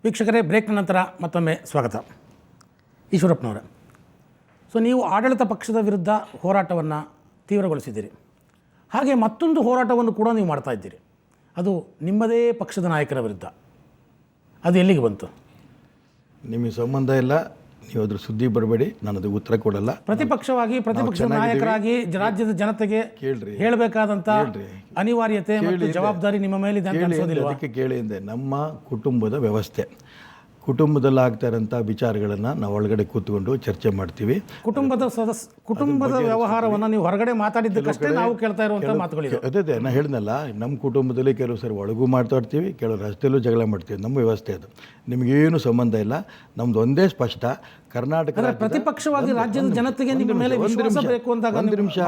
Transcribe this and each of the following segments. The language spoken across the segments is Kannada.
ವೀಕ್ಷಕರೇ, ಬ್ರೇಕ್ನ ನಂತರ ಮತ್ತೊಮ್ಮೆ ಸ್ವಾಗತ. ಈಶ್ವರಪ್ಪನವರ, ಸೊ ನೀವು ಆಡಳಿತ ಪಕ್ಷದ ವಿರುದ್ಧ ಹೋರಾಟವನ್ನು ತೀವ್ರಗೊಳಿಸಿದ್ದೀರಿ. ಹಾಗೆ ಮತ್ತೊಂದು ಹೋರಾಟವನ್ನು ಕೂಡ ನೀವು ಮಾಡ್ತಾ ಇದ್ದೀರಿ. ಅದು ನಿಮ್ಮದೇ ಪಕ್ಷದ ನಾಯಕರ ವಿರುದ್ಧ. ಅದು ಎಲ್ಲಿಗೆ ಬಂತು? ನಿಮಗೆ ಸಂಬಂಧ ಇಲ್ಲ, ನೀವು ಅದ್ರ ಸುದ್ದಿ ಬರಬೇಡಿ, ನಾನು ಅದಕ್ಕೆ ಉತ್ತರ ಕೊಡಲ್ಲ. ಪ್ರತಿಪಕ್ಷ ನಾಯಕರಾಗಿ ರಾಜ್ಯದ ಜನತೆಗೆ ಹೇಳಬೇಕಾದಂಥ ಅನಿವಾರ್ಯತೆ ಮತ್ತು ಜವಾಬ್ದಾರಿ ನಿಮ್ಮ ಮೇಲಿದೆ ಅಂತ ಅನ್ಸೋದಿಲ್ವಾ? ಅದಕ್ಕೆ ಕೇಳಿ ಎಂದೆ. ನಮ್ಮ ಕುಟುಂಬದ ವ್ಯವಸ್ಥೆ, ಕುಟುಂಬದಲ್ಲಿ ಆಗ್ತಾ ಇರೋಂಥ ವಿಚಾರಗಳನ್ನು ನಾವು ಒಳಗಡೆ ಕೂತ್ಕೊಂಡು ಚರ್ಚೆ ಮಾಡ್ತೀವಿ. ಕುಟುಂಬದ ವ್ಯವಹಾರವನ್ನು ನೀವು ಹೊರಗಡೆ ಮಾತಾಡಿದ್ದಕ್ಕಷ್ಟೇ ನಾವು ಕೇಳ್ತಾ ಇರುವಂಥ ಮಾತುಗಳಿವೆ. ಅದೇ ನಾನು ಹೇಳಿದ್ನಲ್ಲ, ನಮ್ಮ ಕುಟುಂಬದಲ್ಲಿ ಕೆಲವು ಸರಿ ಒಳಗೂ ಮಾತಾಡ್ತೀವಿ, ಕೆಲವು ರಸ್ತೆಯಲ್ಲೂ ಜಗಳ ಮಾಡ್ತೀವಿ. ನಮ್ಮ ವ್ಯವಸ್ಥೆ ಅದು, ನಿಮಗೇನು ಸಂಬಂಧ ಇಲ್ಲ. ನಮ್ಮದು ಒಂದೇ ಸ್ಪಷ್ಟ, ಕರ್ನಾಟಕ ಪ್ರತಿಪಕ್ಷವಾಗಿ ರಾಜ್ಯದ ಜನತೆಗೆ ನಿಮ್ಮ ಮೇಲೆ ವಿಶ್ವಾಸ ಬೇಕು ಅಂದಾಗ ಒಂದು ನಿಮಿಷ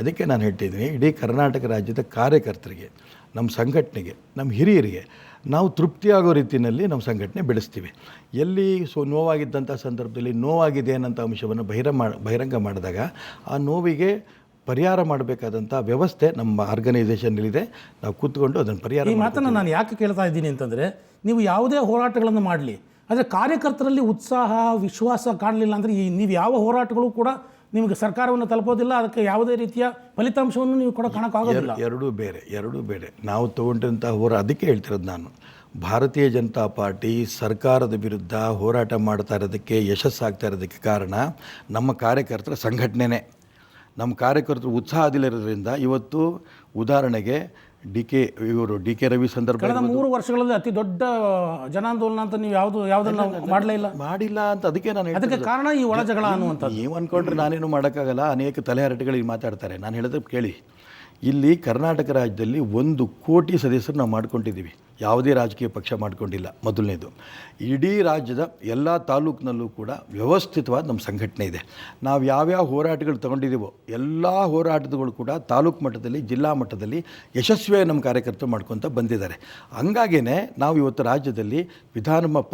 ಅದಕ್ಕೆ ನಾನು ಹೇಳ್ತಿದ್ದೀನಿ, ಇಡೀ ಕರ್ನಾಟಕ ರಾಜ್ಯದ ಕಾರ್ಯಕರ್ತರಿಗೆ, ನಮ್ಮ ಸಂಘಟನೆಗೆ, ನಮ್ಮ ಹಿರಿಯರಿಗೆ ನಾವು ತೃಪ್ತಿಯಾಗೋ ರೀತಿಯಲ್ಲಿ ನಮ್ಮ ಸಂಘಟನೆ ಬೆಳೆಸ್ತೀವಿ. ಎಲ್ಲಿ ನೋವಾಗಿದ್ದಂಥ ಸಂದರ್ಭದಲ್ಲಿ ನೋವಾಗಿದೆ ಅನ್ನೋಂಥ ಅಂಶವನ್ನು ಬಹಿರಂಗ ಮಾಡಿದಾಗ ಆ ನೋವಿಗೆ ಪರಿಹಾರ ಮಾಡಬೇಕಾದಂಥ ವ್ಯವಸ್ಥೆ ನಮ್ಮ ಆರ್ಗನೈಸೇಷನ್ನಲ್ಲಿದೆ. ನಾವು ಕೂತ್ಕೊಂಡು ಅದನ್ನು ಪರಿಹಾರ. ಈ ಮಾತನ್ನು ನಾನು ಯಾಕೆ ಕೇಳ್ತಾ ಇದ್ದೀನಿ ಅಂತಂದರೆ, ನೀವು ಯಾವುದೇ ಹೋರಾಟಗಳನ್ನು ಮಾಡಲಿ, ಆದರೆ ಕಾರ್ಯಕರ್ತರಲ್ಲಿ ಉತ್ಸಾಹ ವಿಶ್ವಾಸ ಕಾಣಲಿಲ್ಲ ಅಂದರೆ ನೀವು ಯಾವ ಹೋರಾಟಗಳು ಕೂಡ ನಿಮಗೆ ಸರ್ಕಾರವನ್ನು ತಲುಪೋದಿಲ್ಲ, ಅದಕ್ಕೆ ಯಾವುದೇ ರೀತಿಯ ಫಲಿತಾಂಶವನ್ನು ನೀವು ಕೂಡ ಕಾಣೋಕ್ಕಾಗೋದಿಲ್ಲ. ಎರಡೂ ಬೇರೆ ನಾವು ತೊಗೊಂಡಂಥ ಅದಕ್ಕೆ ಹೇಳ್ತಿರೋದು ನಾನು. ಭಾರತೀಯ ಜನತಾ ಪಾರ್ಟಿ ಸರ್ಕಾರದ ವಿರುದ್ಧ ಹೋರಾಟ ಮಾಡ್ತಾ ಇರೋದಕ್ಕೆ, ಯಶಸ್ಸಾಗ್ತಾ ಇರೋದಕ್ಕೆ ಕಾರಣ ನಮ್ಮ ಕಾರ್ಯಕರ್ತರ ಸಂಘಟನೆನೇ. ನಮ್ಮ ಕಾರ್ಯಕರ್ತರು ಉತ್ಸಾಹದಲ್ಲಿರೋದ್ರಿಂದ ಇವತ್ತು ಉದಾಹರಣೆಗೆ ಡಿ ಕೆ ರವಿ ಸಂದರ್ಭ ಕಳೆದ 3 ವರ್ಷಗಳಲ್ಲಿ ಅತಿ ದೊಡ್ಡ ಜನಾಂದೋಲನ ಅಂತ ನೀವು ಯಾವುದನ್ನು ಮಾಡಿಲ್ಲ ಅಂತ ಅದಕ್ಕೆ ಕಾರಣ ಈ ಒಳ ಜಗಳ ಅನ್ನುವಂಥದ್ದು. ನೀವು ಅಂದ್ಕೊಂಡ್ರೆ ನಾನೇನು ಮಾಡೋಕ್ಕಾಗಲ್ಲ. ಅನೇಕ ತಲೆಹರಟೆಗಳಿಗೆ ಮಾತಾಡ್ತಾರೆ. ನಾನು ಹೇಳೋದು ಕೇಳಿ, ಇಲ್ಲಿ ಕರ್ನಾಟಕ ರಾಜ್ಯದಲ್ಲಿ 1 ಕೋಟಿ ಸದಸ್ಯರು ನಾವು ಮಾಡ್ಕೊಂಡಿದ್ದೀವಿ. ಯಾವುದೇ ರಾಜಕೀಯ ಪಕ್ಷ ಮಾಡ್ಕೊಂಡಿಲ್ಲ. ಮೊದಲನೇದು, ಇಡೀ ರಾಜ್ಯದ ಎಲ್ಲ ತಾಲೂಕಿನಲ್ಲೂ ಕೂಡ ವ್ಯವಸ್ಥಿತವಾದ ನಮ್ಮ ಸಂಘಟನೆ ಇದೆ. ನಾವು ಯಾವ್ಯಾವ ಹೋರಾಟಗಳು ತೊಗೊಂಡಿದ್ದೀವೋ ಎಲ್ಲ ಹೋರಾಟಗಳು ಕೂಡ ತಾಲೂಕು ಮಟ್ಟದಲ್ಲಿ, ಜಿಲ್ಲಾ ಮಟ್ಟದಲ್ಲಿ ಯಶಸ್ವಿಯಾಗಿ ನಮ್ಮ ಕಾರ್ಯಕರ್ತರು ಮಾಡ್ಕೊತ ಬಂದಿದ್ದಾರೆ. ಹಂಗಾಗಿಯೇ ನಾವು ಇವತ್ತು ರಾಜ್ಯದಲ್ಲಿ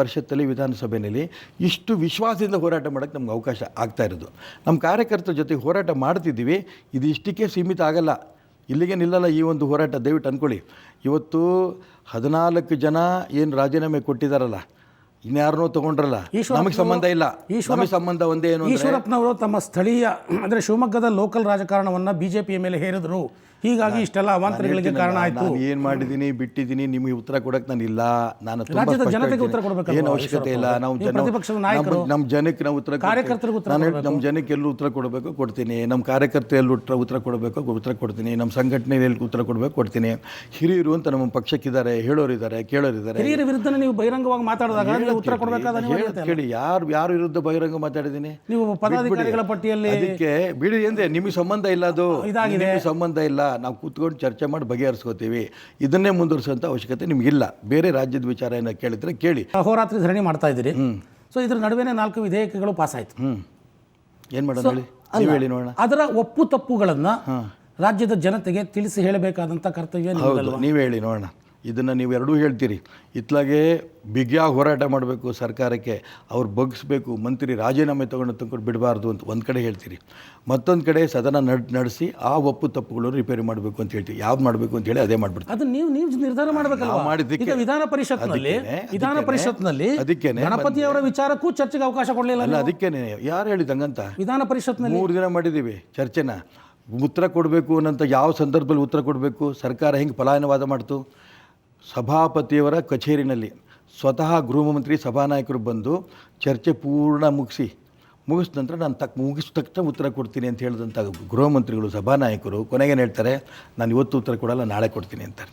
ಪರಿಷತ್ತಲ್ಲಿ, ವಿಧಾನಸಭೆಯಲ್ಲಿ ಇಷ್ಟು ವಿಶ್ವಾಸದಿಂದ ಹೋರಾಟ ಮಾಡೋಕ್ಕೆ ನಮ್ಗೆ ಅವಕಾಶ ಆಗ್ತಾ ಇರೋದು. ನಮ್ಮ ಕಾರ್ಯಕರ್ತರ ಜೊತೆ ಹೋರಾಟ ಮಾಡ್ತಿದ್ದೀವಿ. ಇದು ಇಷ್ಟಕ್ಕೆ ಸೀಮಿತ ಆಗಲ್ಲ, ಇಲ್ಲಿಗೆ ನಿಲ್ಲಲ್ಲ ಈ ಒಂದು ಹೋರಾಟ. ದಯವಿಟ್ಟು ಅಂದ್ಕೊಳ್ಳಿ, ಇವತ್ತು 14 ಜನ ಏನು ರಾಜೀನಾಮೆ ಕೊಟ್ಟಿದ್ದಾರಲ್ಲ, ಇನ್ಯಾರನ್ನೋ ತೊಗೊಂಡ್ರಲ್ಲ, ನಮಗೆ ಸಂಬಂಧ ಇಲ್ಲ. ನಮಗೆ ಸಂಬಂಧ ಒಂದೇ ಏನು, ಈಶ್ವರಪ್ಪನವರು ತಮ್ಮ ಸ್ಥಳೀಯ ಅಂದರೆ ಶಿವಮೊಗ್ಗದ ಲೋಕಲ್ ರಾಜಕಾರಣವನ್ನು ಬಿಜೆಪಿಯ ಮೇಲೆ ಹೇರಿದ್ರು. ಹೀಗಾಗಿ ಇಷ್ಟೆಲ್ಲ ಅವಾಂತರಗಳಿಗೆ ಕಾರಣ ಆಯಿತು. ನಾನು ಏನು ಮಾಡಿದ್ದೀನಿ, ಬಿಟ್ಟಿದ್ದೀನಿ, ನಿಮಗೆ ಉತ್ತರ ಕೊಡೋಕ್ಕೆ ನಾನು ಇಲ್ಲ. ನಾನು ಜನತೆಗೆ ಉತ್ತರ ಕೊಡಬೇಕು, ಏನು ಅವಶ್ಯಕತೆ ಇಲ್ಲ. ನಾವು ನಮ್ಮ ಜನಕ್ಕೆ ನಾವು ಉತ್ತರ, ನಮ್ಮ ಜನಕ್ಕೆ ಎಲ್ಲೂ ಉತ್ತರ ಕೊಡಬೇಕು ಕೊಡ್ತೀನಿ. ನಮ್ಮ ಕಾರ್ಯಕರ್ತರು ಎಲ್ಲೂ ಉತ್ತರ ಕೊಡಬೇಕು ಉತ್ತರ ಕೊಡ್ತೀನಿ. ನಮ್ಮ ಸಂಘಟನೆಯಲ್ಲಿ ಎಲ್ಲಿ ಉತ್ತರ ಕೊಡಬೇಕು ಕೊಡ್ತೀನಿ. ಹಿರಿಯರು ಅಂತ ನಮ್ಮ ಪಕ್ಷಕ್ಕಿದ್ದಾರೆ, ಹೇಳೋರಿದ್ದಾರೆ, ಕೇಳೋರಿದ್ದಾರೆ. ಹಿರಿಯರ ವಿರುದ್ಧ ನೀವು ಬಹಿರಂಗವಾಗಿ ಮಾತಾಡಿದಾಗ ಉತ್ತರ ಕೊಡಬೇಕಾದ ಕೇಳಿ, ಯಾರು ವಿರುದ್ಧ ಬಹಿರಂಗ ಮಾತಾಡಿದ್ದೀನಿ? ನೀವು ಪದಾಧಿಕಾರಿಗಳ ಪಟ್ಟಿಯಲ್ಲಿ. ಅದಕ್ಕೆ ಬಿಡಿ ಎಂದೆ, ನಿಮಗೆ ಸಂಬಂಧ ಇಲ್ಲ, ಅದು ಸಂಬಂಧ ಇಲ್ಲ. ನಾವು ಕೂತ್ಕೊಂಡು ಚರ್ಚೆ ಮಾಡಿ ಬಗೆಹರಿಸ್ಕೋತೀವಿ. ಇದನ್ನೇ ಮುಂದುವರಿಸುವಂಥ ಅವಶ್ಯಕತೆ ನಿಮಗಿಲ್ಲ. ಬೇರೆ ರಾಜ್ಯದ ವಿಚಾರ ಏನೋ ಕೇಳಿದ್ರೆ ಕೇಳಿ. ಅಹೋರಾತ್ರಿ ಧರಣಿ ಮಾಡ್ತಾ ಇದ್ದೀರಿ. ಸೊ ಇದ್ರ ನಡುವೆನೇ 4 ವಿಧೇಯಕಗಳು ಪಾಸ್ ಆಯಿತು. ಏನು ಮಾಡೋದು ಹೇಳಿ ನೋಡೋಣ. ಅದರ ಒಪ್ಪು ತಪ್ಪುಗಳನ್ನು ರಾಜ್ಯದ ಜನತೆಗೆ ತಿಳಿಸಿ ಹೇಳಬೇಕಾದಂಥ ಕರ್ತವ್ಯ ನೀವು ಹೇಳಿ ನೋಡೋಣ. ಇದನ್ನು ನೀವು ಎರಡೂ ಹೇಳ್ತೀರಿ. ಇತ್ಲಾಗೆ ಬಿಗಿಯಾಗಿ ಹೋರಾಟ ಮಾಡಬೇಕು, ಸರ್ಕಾರಕ್ಕೆ ಅವ್ರು ಬಗ್ಗಿಸ್ಬೇಕು, ಮಂತ್ರಿ ರಾಜೀನಾಮೆ ತಗೊಂಡು ಬಿಡಬಾರ್ದು ಅಂತ ಒಂದು ಕಡೆ ಹೇಳ್ತೀರಿ. ಮತ್ತೊಂದು ಕಡೆ ಸದನ ನಡೆಸಿ ಆ ಒಪ್ಪು ತಪ್ಪುಗಳನ್ನು ರಿಪೇರಿ ಮಾಡಬೇಕು ಅಂತ ಹೇಳ್ತೀವಿ. ಯಾವ್ದು ಮಾಡಬೇಕು ಅಂತ ಹೇಳಿ ಅದೇ ಮಾಡ್ಬಿಡ್ತೀವಿ. ಅದು ನೀವು ನಿರ್ಧಾರ ಮಾಡಬೇಕಲ್ಲ. ಮಾಡಿದ್ದಕ್ಕೆ ವಿಧಾನ ಪರಿಷತ್ನಲ್ಲಿ ಅದಕ್ಕೆ ಗಣಪತಿ ಅವರ ವಿಚಾರಕ್ಕೂ ಚರ್ಚೆಗೆ ಅವಕಾಶ ಕೊಡಲಿಲ್ಲ. ಅಲ್ಲ, ಅದಕ್ಕೇನೆ ಯಾರು ಹೇಳಿದಂಗಂತ ವಿಧಾನ ಪರಿಷತ್ನಲ್ಲಿ 3 ದಿನ ಮಾಡಿದ್ದೀವಿ ಚರ್ಚೆನ. ಉತ್ತರ ಕೊಡಬೇಕು ಅನ್ನೋಂಥ ಯಾವ ಸಂದರ್ಭದಲ್ಲಿ ಉತ್ತರ ಕೊಡಬೇಕು, ಸರ್ಕಾರ ಹೆಂಗೆ ಪಲಾಯನವಾದ ಮಾಡ್ತು. ಸಭಾಪತಿಯವರ ಕಚೇರಿನಲ್ಲಿ ಸ್ವತಃ ಗೃಹ ಮಂತ್ರಿ, ಸಭಾನಾಯಕರು ಬಂದು ಚರ್ಚೆ ಪೂರ್ಣ ಮುಗಿಸಿದ ನಂತರ ನಾನು ಮುಗಿಸಿದ ತಕ್ಷಣ ಉತ್ತರ ಕೊಡ್ತೀನಿ ಅಂತ ಹೇಳಿದಂಥ ಗೃಹ ಮಂತ್ರಿಗಳು, ಸಭಾನಾಯಕರು ಕೊನೆಗೇನು ಹೇಳ್ತಾರೆ, ನಾನು ಇವತ್ತು ಉತ್ತರ ಕೊಡಲ್ಲ, ನಾಳೆ ಕೊಡ್ತೀನಿ ಅಂತಾರೆ.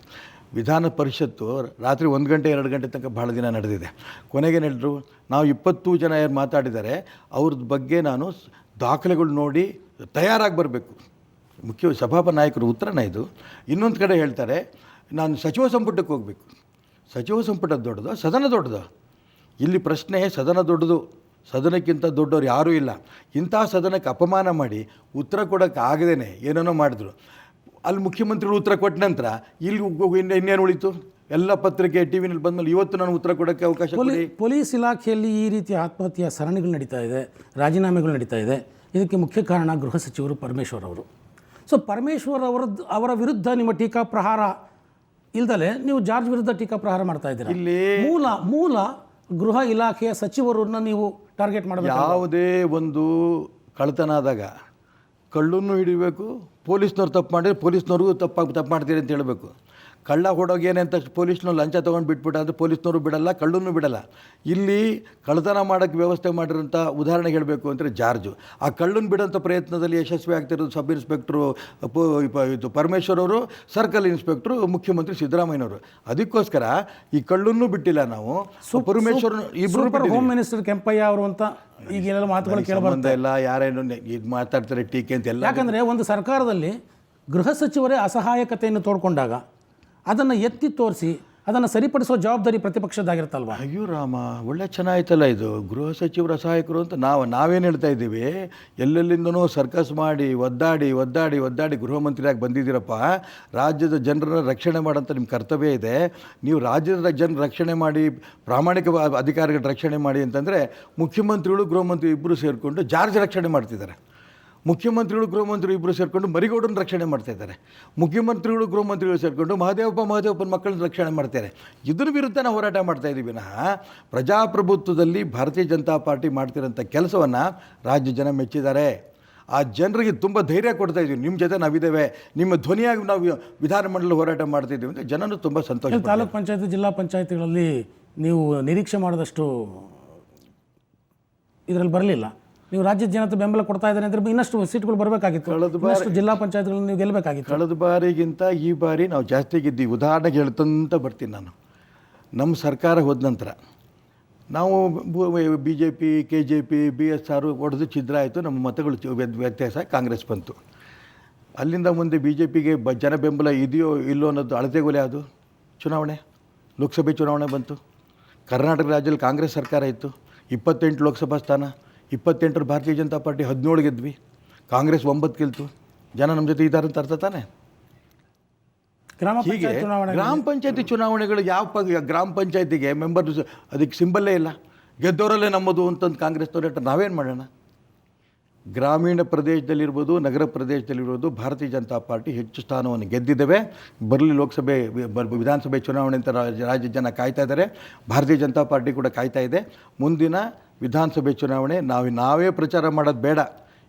ವಿಧಾನ ಪರಿಷತ್ತು ರಾತ್ರಿ 1 ಗಂಟೆ 2 ಗಂಟೆ ತನಕ ಭಾಳ ದಿನ ನಡೆದಿದೆ. ಕೊನೆಗೇನು ಹೇಳಿದ್ರು, ನಾವು 20 ಜನ ಯಾರು ಮಾತಾಡಿದ್ದಾರೆ ಅವ್ರದ್ದು ಬಗ್ಗೆ ನಾನು ದಾಖಲೆಗಳು ನೋಡಿ ತಯಾರಾಗಿ ಬರಬೇಕು. ಮುಖ್ಯ ಸಭಾನಾಯಕರು ಉತ್ತರನ ಇದು. ಇನ್ನೊಂದು ಕಡೆ ಹೇಳ್ತಾರೆ, ನಾನು ಸಚಿವ ಸಂಪುಟಕ್ಕೆ ಹೋಗಬೇಕು. ಸಚಿವ ಸಂಪುಟ ದೊಡ್ಡದು, ಸದನ ದೊಡ್ಡದು? ಇಲ್ಲಿ ಪ್ರಶ್ನೆ ಸದನ ದೊಡ್ಡದು, ಸದನಕ್ಕಿಂತ ದೊಡ್ಡವ್ರು ಯಾರೂ ಇಲ್ಲ. ಇಂಥ ಸದನಕ್ಕೆ ಅಪಮಾನ ಮಾಡಿ ಉತ್ತರ ಕೊಡೋಕ್ಕೆ ಆಗದೇನೆ ಏನೇನೋ ಮಾಡಿದ್ರು. ಅಲ್ಲಿ ಮುಖ್ಯಮಂತ್ರಿಗಳು ಉತ್ತರ ಕೊಟ್ಟ ನಂತರ ಇಲ್ಲಿ ಇನ್ನೇನು ಉಳಿತು? ಎಲ್ಲ ಪತ್ರಿಕೆ ಟಿ ವಿನಲ್ಲಿ ಬಂದಮೇಲೆ ಇವತ್ತು ನಾನು ಉತ್ತರ ಕೊಡೋಕ್ಕೆ ಅವಕಾಶ ಕೊಡಿ. ಪೊಲೀಸ್ ಇಲಾಖೆಯಲ್ಲಿ ಈ ರೀತಿಯ ಆತ್ಮಹತ್ಯೆಯ ಸರಣಿಗಳು ನಡೀತಾ ಇದೆ, ರಾಜೀನಾಮೆಗಳು ನಡೀತಾ ಇದೆ. ಇದಕ್ಕೆ ಮುಖ್ಯ ಕಾರಣ ಗೃಹ ಸಚಿವರು ಪರಮೇಶ್ವರ್ ಅವರು. ಸೊ ಪರಮೇಶ್ವರ್ ಅವರ ವಿರುದ್ಧ ನಿಮ್ಮ ಟೀಕಾ ಪ್ರಹಾರ ಇಲ್ದಲೆ ನೀವು ಜಾರ್ಜ್ ವಿರುದ್ಧ ಟೀಕಾಪ್ರಹಾರ ಮಾಡ್ತಾ ಇದ್ದೀರಾ. ಇಲ್ಲಿ ಮೂಲ ಗೃಹ ಇಲಾಖೆಯ ಸಚಿವರನ್ನ ನೀವು ಟಾರ್ಗೆಟ್ ಮಾಡಬೇಕು. ಯಾವುದೇ ಒಂದು ಕಳ್ಳತನ ಆದಾಗ ಕಳ್ಳನ್ನು ಹಿಡಿಬೇಕು, ಪೊಲೀಸ್ನವ್ರು ತಪ್ಪು ಮಾಡಿದ್ರೆ ಪೊಲೀಸ್ನವ್ರಿಗೂ ತಪ್ಪು ಮಾಡ್ತೀರಿ ಅಂತ ಹೇಳಬೇಕು. ಕಳ್ಳ ಹೊಡೋಗೇನೆ ಅಂತ ಪೊಲೀಸ್ನವ್ರು ಲಂಚ ತೊಗೊಂಡು ಬಿಟ್ಬಿಟ್ಟ ಅಂದರೆ ಪೊಲೀಸ್ನವರು ಬಿಡಲ್ಲ, ಕಳ್ಳನ್ನು ಬಿಡಲ್ಲ. ಇಲ್ಲಿ ಕಳ್ಳತನ ಮಾಡೋಕ್ಕೆ ವ್ಯವಸ್ಥೆ ಮಾಡಿರೋಂಥ ಉದಾಹರಣೆ ಹೇಳಬೇಕು ಅಂದರೆ ಜಾರ್ಜು. ಆ ಕಳ್ಳನ್ನು ಬಿಡೋಂಥ ಪ್ರಯತ್ನದಲ್ಲಿ ಯಶಸ್ವಿ ಆಗ್ತಿರೋದು ಸಬ್ ಇನ್ಸ್ಪೆಕ್ಟ್ರು ಇದು ಪರಮೇಶ್ವರ್ ಅವರು, ಸರ್ಕಲ್ ಇನ್ಸ್ಪೆಕ್ಟ್ರು, ಮುಖ್ಯಮಂತ್ರಿ ಸಿದ್ದರಾಮಯ್ಯನವರು. ಅದಕ್ಕೋಸ್ಕರ ಈ ಕಳ್ಳನ್ನು ಬಿಟ್ಟಿಲ್ಲ ನಾವು. ಪರಮೇಶ್ವರ್ ಇಬ್ಬರು ಹೋಮ್ ಮಿನಿಸ್ಟರ್ ಕೆಂಪಯ್ಯ ಅವರು ಅಂತ ಈಗೆಲ್ಲ ಮಾತುಗಳು ಕೇಳಬಾರ್ದು ಇಲ್ಲ, ಯಾರೇನು ಇದು ಮಾತಾಡ್ತಾರೆ ಟೀಕೆ ಅಂತೆಲ್ಲ. ಯಾಕಂದರೆ ಒಂದು ಸರ್ಕಾರದಲ್ಲಿ ಗೃಹ ಸಚಿವರೇ ಅಸಹಾಯಕತೆಯನ್ನು ತೋಡ್ಕೊಂಡಾಗ ಅದನ್ನು ಎತ್ತಿ ತೋರಿಸಿ ಅದನ್ನು ಸರಿಪಡಿಸೋ ಜವಾಬ್ದಾರಿ ಪ್ರತಿಪಕ್ಷದಾಗಿರುತ್ತಲ್ವ. ಅಯ್ಯೋ ರಾಮ, ಒಳ್ಳೆ ಚೆನ್ನಾಯ್ತಲ್ಲ ಇದು. ಗೃಹ ಸಚಿವರ ಸಹಾಯಕರು ಅಂತ ನಾವೇನು ಹೇಳ್ತಾ ಇದ್ದೀವಿ, ಎಲ್ಲೆಲ್ಲಿಂದನೂ ಸರ್ಕಸ್ ಮಾಡಿ ಒದ್ದಾಡಿ ಗೃಹ ಮಂತ್ರಿಯಾಗಿ ಬಂದಿದ್ದೀರಪ್ಪ. ರಾಜ್ಯದ ಜನರನ್ನ ರಕ್ಷಣೆ ಮಾಡೋಂಥ ನಿಮ್ಮ ಕರ್ತವ್ಯ ಇದೆ. ನೀವು ರಾಜ್ಯದ ಜನರ ರಕ್ಷಣೆ ಮಾಡಿ, ಪ್ರಾಮಾಣಿಕ ಅಧಿಕಾರಿಗಳ ರಕ್ಷಣೆ ಮಾಡಿ ಅಂತಂದರೆ ಮುಖ್ಯಮಂತ್ರಿಗಳು ಗೃಹ ಮಂತ್ರಿ ಇಬ್ಬರು ಸೇರಿಕೊಂಡು ಜಾರ್ಜ್ ರಕ್ಷಣೆ ಮಾಡ್ತಿದ್ದಾರೆ. ಮುಖ್ಯಮಂತ್ರಿಗಳು ಗೃಹ ಮಂತ್ರಿ ಇಬ್ಬರು ಸೇರಿಕೊಂಡು ಮರಿಗೌಡನ ರಕ್ಷಣೆ ಮಾಡ್ತಾಯಿದ್ದಾರೆ. ಮುಖ್ಯಮಂತ್ರಿಗಳು ಗೃಹ ಮಂತ್ರಿಗಳು ಸೇರಿಕೊಂಡು ಮಹದೇವಪ್ಪನ ಮಕ್ಕಳನ್ನ ರಕ್ಷಣೆ ಮಾಡ್ತಾರೆ. ಇದ್ರ ವಿರುದ್ಧ ನಾವು ಹೋರಾಟ ಮಾಡ್ತಾಯಿದ್ದೀವಿ ವಿನಃ ಪ್ರಜಾಪ್ರಭುತ್ವದಲ್ಲಿ ಭಾರತೀಯ ಜನತಾ ಪಾರ್ಟಿ ಮಾಡ್ತಿರೋಂಥ ಕೆಲಸವನ್ನು ರಾಜ್ಯ ಜನ ಮೆಚ್ಚಿದ್ದಾರೆ. ಆ ಜನರಿಗೆ ತುಂಬ ಧೈರ್ಯ ಕೊಡ್ತಾ ಇದ್ದೀವಿ. ನಿಮ್ಮ ಜೊತೆ ನಾವಿದ್ದೇವೆ, ನಿಮ್ಮ ಧ್ವನಿಯಾಗಿ ನಾವು ವಿಧಾನಮಂಡಲ ಹೋರಾಟ ಮಾಡ್ತಿದ್ದೀವಿ ಅಂತ ಜನನು ತುಂಬ ಸಂತೋಷ. ತಾಲೂಕ್ ಪಂಚಾಯತಿ, ಜಿಲ್ಲಾ ಪಂಚಾಯತಿಗಳಲ್ಲಿ ನೀವು ನಿರೀಕ್ಷೆ ಮಾಡಿದಷ್ಟು ಇದರಲ್ಲಿ ಬರಲಿಲ್ಲ. ನೀವು ರಾಜ್ಯದ ಜನತೆ ಬೆಂಬಲ ಕೊಡ್ತಾ ಇದ್ದಾರೆ ಅಂದರೆ ಇನ್ನಷ್ಟು ಸೀಟ್ಗಳು ಬರಬೇಕಾಗಿತ್ತು, ಇನ್ನಷ್ಟು ಜಿಲ್ಲಾ ಪಂಚಾಯತ್ಗಳನ್ನು ನೀವು ಗೆಲ್ಲಬೇಕಾಗಿತ್ತು. ಕಳೆದ ಬಾರಿಗಿಂತ ಈ ಬಾರಿ ನಾವು ಜಾಸ್ತಿ ಗೆದ್ದೀವಿ. ಉದಾಹರಣೆಗೆ ಹೇಳ್ತಂತ ಬರ್ತೀನಿ ನಾನು. ನಮ್ಮ ಸರ್ಕಾರ ಹೋದ ನಂತರ ನಾವು BJP, KJP, BSR ಹೊಡೆದು ಛಿದ್ರ ಆಯಿತು. ನಮ್ಮ ಮತಗಳು ವ್ಯತ್ಯಾಸ, ಕಾಂಗ್ರೆಸ್ ಬಂತು. ಅಲ್ಲಿಂದ ಮುಂದೆ BJPಗೆ ಜನ ಬೆಂಬಲ ಇದೆಯೋ ಇಲ್ಲೋ ಅನ್ನೋದು ಅಳತೆಗೊಲೆ. ಅದು ಚುನಾವಣೆ, ಲೋಕಸಭೆ ಚುನಾವಣೆ ಬಂತು. ಕರ್ನಾಟಕ ರಾಜ್ಯದಲ್ಲಿ ಕಾಂಗ್ರೆಸ್ ಸರ್ಕಾರ ಇತ್ತು. 28 ಲೋಕಸಭಾ ಸ್ಥಾನ, 28 ಭಾರತೀಯ ಜನತಾ ಪಾರ್ಟಿ 17 ಗೆದ್ವಿ, ಕಾಂಗ್ರೆಸ್ 9 ಗೆಲ್ತು. ಜನ ನಮ್ಮ ಜೊತೆ ಇದ್ದಾರೆ ಅಂತ ಅರ್ಥ ತಾನೆ. ಹೀಗೆ ಗ್ರಾಮ ಪಂಚಾಯತಿ ಚುನಾವಣೆಗಳು ಗ್ರಾಮ ಪಂಚಾಯತಿಗೆ ಮೆಂಬರ್ ಅದಕ್ಕೆ ಸಿಂಬಲ್ಲೇ ಇಲ್ಲ. ಗೆದ್ದವರಲ್ಲೇ ನಮ್ಮದು ಅಂತಂದು ಕಾಂಗ್ರೆಸ್ನವ್ರು ನಾವೇನು ಮಾಡೋಣ? ಗ್ರಾಮೀಣ ಪ್ರದೇಶದಲ್ಲಿರ್ಬೋದು, ನಗರ ಪ್ರದೇಶದಲ್ಲಿರ್ಬೋದು ಭಾರತೀಯ ಜನತಾ ಪಾರ್ಟಿ ಹೆಚ್ಚು ಸ್ಥಾನವನ್ನು ಗೆದ್ದಿದ್ದೇವೆ. ಬರಲಿ ಲೋಕಸಭೆ ವಿಧಾನಸಭೆ ಚುನಾವಣೆ ಅಂತ ರಾಜ್ಯ ಜನ ಕಾಯ್ತಾ ಇದ್ದಾರೆ. ಭಾರತೀಯ ಜನತಾ ಪಾರ್ಟಿ ಕೂಡ ಕಾಯ್ತಾ ಇದೆ. ಮುಂದಿನ ವಿಧಾನಸಭೆ ಚುನಾವಣೆ ನಾವೇ ಪ್ರಚಾರ ಮಾಡೋದು ಬೇಡ.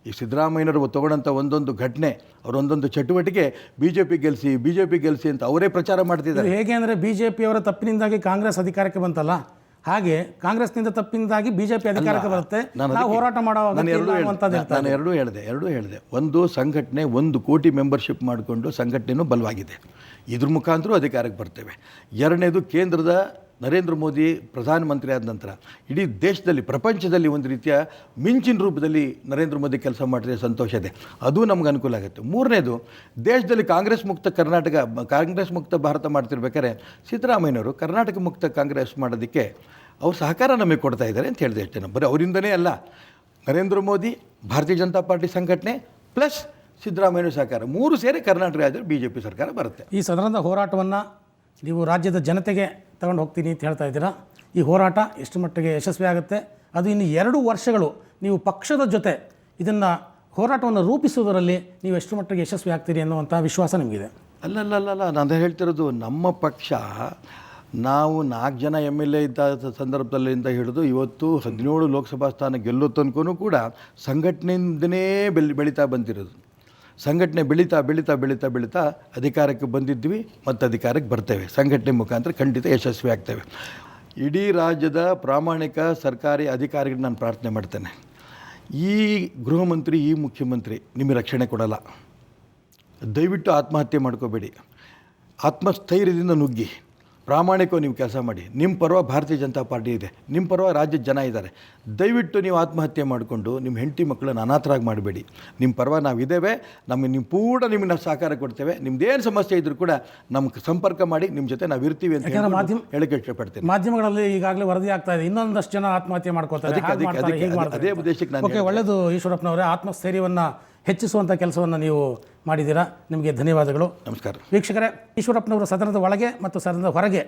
ಈ ಸಿದ್ದರಾಮಯ್ಯನವರು ತೊಗೊಂಡಂಥ ಒಂದೊಂದು ಘಟನೆ, ಅವರೊಂದೊಂದು ಚಟುವಟಿಕೆ BJP ಗೆಲ್ಲಿಸಿ ಅಂತ ಅವರೇ ಪ್ರಚಾರ ಮಾಡ್ತಿದ್ದಾರೆ. ಹೇಗೆ ಅಂದರೆ BJPಯವರ ತಪ್ಪಿನಿಂದಾಗಿ ಕಾಂಗ್ರೆಸ್ ಅಧಿಕಾರಕ್ಕೆ ಬಂತಲ್ಲ, ಹಾಗೆ ಕಾಂಗ್ರೆಸ್ನಿಂದ ತಪ್ಪಿನಿಂದಾಗಿ BJP ಅಧಿಕಾರಕ್ಕೆ ಬರುತ್ತೆ. ನಾವು ಹೋರಾಟ ಮಾಡುವಾಗ ನಾನು ಎರಡೂ ಹೇಳಿದೆ. ಒಂದು ಸಂಘಟನೆ 1 ಕೋಟಿ ಮೆಂಬರ್ಶಿಪ್ ಮಾಡಿಕೊಂಡು ಸಂಘಟನೆಯೂ ಬಲವಾಗಿದೆ. ಇದ್ರ ಮುಖಾಂತರ ಅಧಿಕಾರಕ್ಕೆ ಬರ್ತೇವೆ. ಎರಡನೇದು, ಕೇಂದ್ರದ ನರೇಂದ್ರ ಮೋದಿ ಪ್ರಧಾನಮಂತ್ರಿ ಆದ ನಂತರ ಇಡೀ ದೇಶದಲ್ಲಿ, ಪ್ರಪಂಚದಲ್ಲಿ ಒಂದು ರೀತಿಯ ಮಿಂಚಿನ ರೂಪದಲ್ಲಿ ನರೇಂದ್ರ ಮೋದಿ ಕೆಲಸ ಮಾಡಿದ್ರೆ ಸಂತೋಷ ಇದೆ. ಅದು ನಮ್ಗೆ ಅನುಕೂಲ ಆಗುತ್ತೆ. ಮೂರನೇದು, ದೇಶದಲ್ಲಿ ಕಾಂಗ್ರೆಸ್ ಮುಕ್ತ ಭಾರತ ಮಾಡ್ತಿರ್ಬೇಕಾದ್ರೆ ಸಿದ್ದರಾಮಯ್ಯನವರು ಕರ್ನಾಟಕ ಮುಕ್ತ ಕಾಂಗ್ರೆಸ್ ಮಾಡೋದಕ್ಕೆ ಅವ್ರು ಸಹಕಾರ ನಮಗೆ ಕೊಡ್ತಾ ಇದ್ದಾರೆ ಅಂತ ಹೇಳಿದೆ ಅಷ್ಟೇ. ಬರೀ ಅವರಿಂದನೇ ಅಲ್ಲ, ನರೇಂದ್ರ ಮೋದಿ, ಭಾರತೀಯ ಜನತಾ ಪಾರ್ಟಿ ಸಂಘಟನೆ ಪ್ಲಸ್ ಸಿದ್ದರಾಮಯ್ಯ ಸಹಕಾರ 3 ಸೇರಿ ಕರ್ನಾಟಕ ರಾಜ್ಯದಲ್ಲಿ BJP ಸರ್ಕಾರ ಬರುತ್ತೆ. ಈ ಸದನದ ಹೋರಾಟವನ್ನು ನೀವು ರಾಜ್ಯದ ಜನತೆಗೆ ತಗೊಂಡು ಹೋಗ್ತೀನಿ ಅಂತ ಹೇಳ್ತಾ ಇದ್ದೀರಾ. ಈ ಹೋರಾಟ ಎಷ್ಟು ಮಟ್ಟಿಗೆ ಯಶಸ್ವಿ ಆಗುತ್ತೆ? ಅದು ಇನ್ನು 2 ವರ್ಷಗಳು ನೀವು ಪಕ್ಷದ ಜೊತೆ ಇದನ್ನು ಹೋರಾಟವನ್ನು ರೂಪಿಸುವುದರಲ್ಲಿ ನೀವು ಎಷ್ಟು ಮಟ್ಟಿಗೆ ಯಶಸ್ವಿ ಆಗ್ತೀರಿ ಅನ್ನುವಂಥ ವಿಶ್ವಾಸ ನಿಮಗಿದೆ? ಅಲ್ಲ, ನಾನು ಹೇಳ್ತಿರೋದು ನಮ್ಮ ಪಕ್ಷ, ನಾವು 4 ಜನ MLA ಇದ್ದ ಸಂದರ್ಭದಲ್ಲಿಂದ ಹಿಡಿದು ಇವತ್ತು 17 ಲೋಕಸಭಾ ಸ್ಥಾನ ಗೆಲ್ಲೋ ತನಕನೂ ಕೂಡ ಸಂಘಟನೆಯಿಂದನೇ ಬೆಳೀತಾ ಬಂದಿರೋದು. ಸಂಘಟನೆ ಬೆಳೀತಾ ಅಧಿಕಾರಕ್ಕೆ ಬಂದಿದ್ವಿ ಮತ್ತು ಅಧಿಕಾರಕ್ಕೆ ಬರ್ತೇವೆ. ಸಂಘಟನೆ ಮುಖಾಂತರ ಖಂಡಿತ ಯಶಸ್ವಿ ಆಗ್ತೇವೆ. ಇಡೀ ರಾಜ್ಯದ ಪ್ರಾಮಾಣಿಕ ಸರ್ಕಾರಿ ಅಧಿಕಾರಿಗಳು ನಾನು ಪ್ರಾರ್ಥನೆ ಮಾಡ್ತೇನೆ, ಈ ಗೃಹ ಮಂತ್ರಿ, ಈ ಮುಖ್ಯಮಂತ್ರಿ ನಿಮಗೆ ರಕ್ಷಣೆ ಕೊಡಲ್ಲ. ದಯವಿಟ್ಟು ಆತ್ಮಹತ್ಯೆ ಮಾಡ್ಕೋಬೇಡಿ. ಆತ್ಮಸ್ಥೈರ್ಯದಿಂದ ನುಗ್ಗಿ ಪ್ರಾಮಾಣಿಕವಾಗಿ ನೀವು ಕೆಲಸ ಮಾಡಿ. ನಿಮ್ಮ ಪರವಾಗಿ ಭಾರತೀಯ ಜನತಾ ಪಾರ್ಟಿ ಇದೆ, ನಿಮ್ಮ ಪರವಾಗಿ ರಾಜ್ಯದ ಜನ ಇದ್ದಾರೆ. ದಯವಿಟ್ಟು ನೀವು ಆತ್ಮಹತ್ಯೆ ಮಾಡಿಕೊಂಡು ನಿಮ್ಮ ಹೆಂಡತಿ ಮಕ್ಕಳನ್ನ ಅನಾಥರಾಗಿ ಮಾಡಬೇಡಿ. ನಿಮ್ಮ ಪರವಾಗಿ ನಾವಿದ್ದೇವೆ, ನಿಮಗೆ ನಾವು ಸಹಕಾರ ಕೊಡ್ತೇವೆ. ನಿಮ್ದೇನು ಸಮಸ್ಯೆ ಇದ್ದರೂ ಕೂಡ ನಮ್ಗೆ ಸಂಪರ್ಕ ಮಾಡಿ, ನಿಮ್ಮ ಜೊತೆ ನಾವು ಇರ್ತೀವಿ ಅಂತ ಹೇಳಕ್ಕೆ ಇಷ್ಟಪಡ್ತೇನೆ. ಮಾಧ್ಯಮಗಳಲ್ಲಿ ಈಗಾಗಲೇ ವರದಿ ಆಗ್ತಾ ಇದೆ, ಇನ್ನೊಂದಷ್ಟು ಜನ ಆತ್ಮಹತ್ಯೆ ಮಾಡ್ಕೋತಾರೆ. ಅದೇ ಉದ್ದೇಶಕ್ಕೆ ನಾನು ಒಳ್ಳೆಯದು ಈಶ್ವರಪ್ಪನವರೇ, ಆತ್ಮಸ್ಥೈರ್ಯವನ್ನು ಹೆಚ್ಚಿಸುವಂಥ ಕೆಲಸವನ್ನು ನೀವು ಮಾಡಿದ್ದೀರಾ. ನಿಮಗೆ ಧನ್ಯವಾದಗಳು. ನಮಸ್ಕಾರ. ವೀಕ್ಷಕರೇ, ಈಶ್ವರಪ್ಪನವರು ಸದನದ ಒಳಗೆ ಮತ್ತು ಸದನದ ಹೊರಗೆ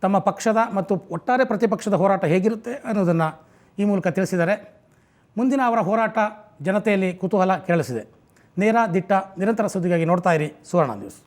ತಮ್ಮ ಪಕ್ಷದ ಮತ್ತು ಒಟ್ಟಾರೆ ಪ್ರತಿಪಕ್ಷದ ಹೋರಾಟ ಹೇಗಿರುತ್ತೆ ಅನ್ನೋದನ್ನು ಈ ಮೂಲಕ ತಿಳಿಸಿದ್ದಾರೆ. ಮುಂದಿನ ಅವರ ಹೋರಾಟ ಜನತೆಯಲ್ಲಿ ಕುತೂಹಲ ಕೆರಳಿಸಿದೆ. ನೇರ, ದಿಟ್ಟ, ನಿರಂತರ ಸುದ್ದಿಗಾಗಿ ನೋಡ್ತಾ ಇರಿ ಸುವರ್ಣ ನ್ಯೂಸ್.